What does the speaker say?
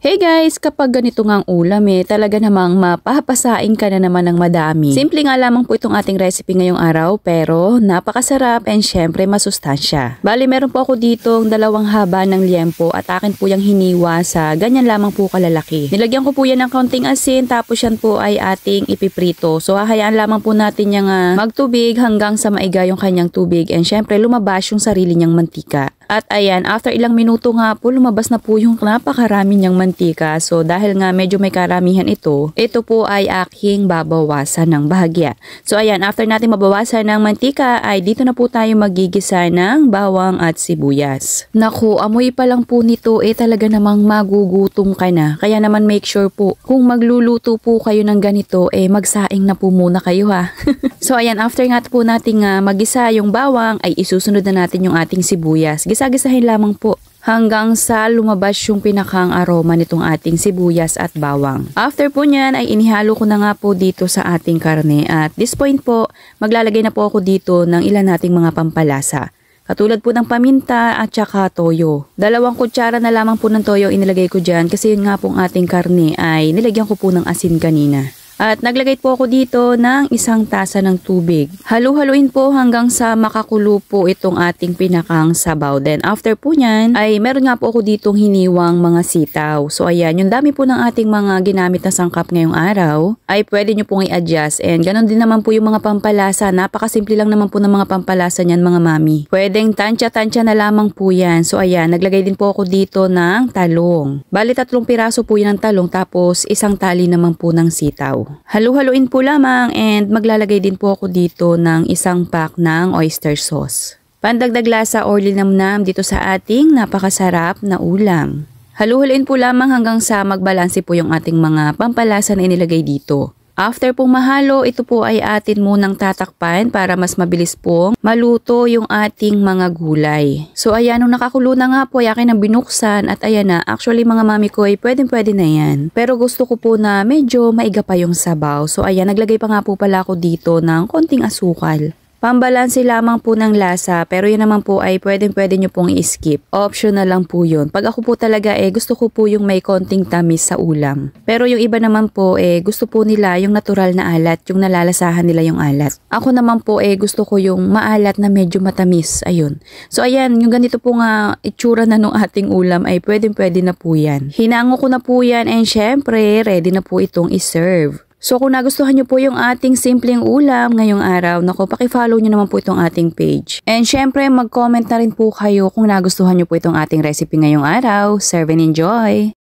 Hey guys, kapag ganito ngang ulam talaga namang mapapasain ka na naman ng madami. Simple nga lamang po itong ating recipe ngayong araw pero napakasarap and syempre masustansya. Bali meron po ako ditong dalawang haba ng liempo at akin po yung hiniwa sa ganyan lamang po kalalaki. Nilagyan ko po yan ng kaunting asin tapos yan po ay ating ipiprito. So hahayaan lamang po natin yung magtubig hanggang sa maiga yung kanyang tubig and syempre lumabas yung sarili niyang mantika. At ayan, after ilang minuto nga po, lumabas na po yung napakarami niyang mantika. So dahil nga medyo may karamihan ito po ay aking babawasan ng bahagya. So ayan, after natin mabawasan ng mantika ay dito na po tayo magigisa ng bawang at sibuyas. Naku, amoy pa lang po nito talaga namang magugutom ka na. Kaya naman make sure po, kung magluluto po kayo ng ganito magsaing na po muna kayo ha. So ayan, after nga po natin magisa yung bawang ay isusunod na natin yung ating sibuyas. Gisa-gisahin lamang po hanggang sa lumabas yung pinakang aroma nitong ating sibuyas at bawang. After po nyan ay inihalo ko na nga po dito sa ating karne at this point po maglalagay na po ako dito ng ilan nating mga pampalasa. Katulad po ng paminta at saka toyo. 2 kutsara na lamang po ng toyo inilagay ko dyan kasi yun nga pong ating karne ay nilagyan ko po ng asin kanina. At naglagay po ako dito ng 1 tasa ng tubig. Halu-haluin po hanggang sa makakulo po itong ating pinakang sabaw. Then after po nyan ay meron nga po ako ditong hiniwang mga sitaw. So ayan, yung dami po ng ating mga ginamit na sangkap ngayong araw ay pwede nyo pong i-adjust. And ganon din naman po yung mga pampalasa. Napakasimple lang naman po ng mga pampalasa nyan mga mami. Pwedeng tansya-tansya na lamang po yan. So ayan, naglagay din po ako dito ng talong. Bali 3 piraso po yan ng talong tapos 1 tali naman po ng sitaw. Halu-haluin po lamang and maglalagay din po ako dito ng 1 pack ng oyster sauce. Pandagdag lasa or linamnam dito sa ating napakasarap na ulam. Halu-haluin po lamang hanggang sa magbalanse po yung ating mga pampalasa na inilagay dito. After pong mahalo, ito po ay atin munang tatakpan para mas mabilis pong maluto yung ating mga gulay. So ayan, nung nakakulo na nga po, ay akin ang binuksan at ayan na, actually mga mami ko ay pwede na yan. Pero gusto ko po na medyo maiga pa yung sabaw. So ayan, naglagay pa nga po pala ako dito ng konting asukal. Pambalanse lamang po ng lasa pero yan naman po ay pwede nyo pong i-skip. Optional lang po yun. Pag ako po talaga gusto ko po yung may konting tamis sa ulam. Pero yung iba naman po gusto po nila yung natural na alat, yung nalalasahan nila yung alat. Ako naman po gusto ko yung maalat na medyo matamis. Ayun. So ayan, yung ganito po nga itsura na nung ating ulam ay pwede na po yan. Hinango ko na po yan and syempre ready na po itong i-serve. So kung nagustuhan nyo po yung ating simpleng ulam ngayong araw, naku, paki-follow nyo naman po itong ating page. And syempre mag-comment na rin po kayo kung nagustuhan nyo po itong ating recipe ngayong araw. Serve and enjoy!